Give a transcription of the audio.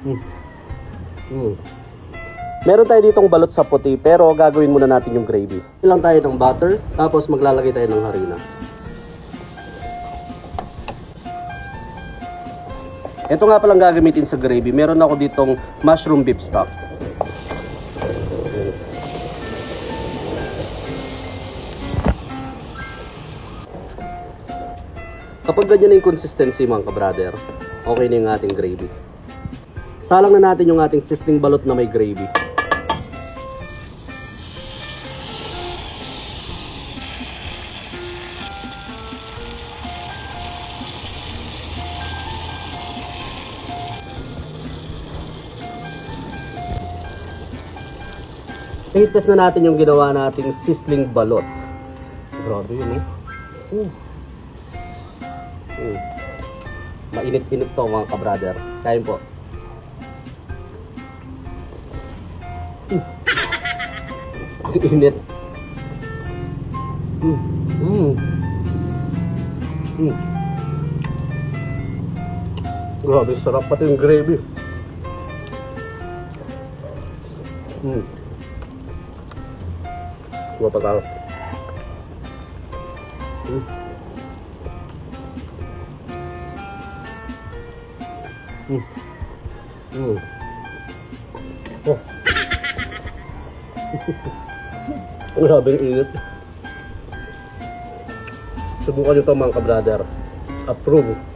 Mm. Mm. Meron tayo ditong balot sa puti, pero gagawin muna natin yung gravy. Ilang tayo ng butter, tapos maglalagay tayo ng harina. Ito nga palang gagamitin sa gravy. Meron ako ditong mushroom beef stock. Kapag ganyan yung consistency mga ka-brother, okay na yung ating gravy. Salang na natin yung ating sizzling balot na may gravy. Taste test na natin yung ginawa nating sizzling balot. Grabe yun, eh. Mainit-init to mga ka-brother. Kain po. Init. Grabe, sarap pati yung gravy. Gua patalo. Oh. Grabe yung init. Subukan nyo ito mga ka-brother. Approve.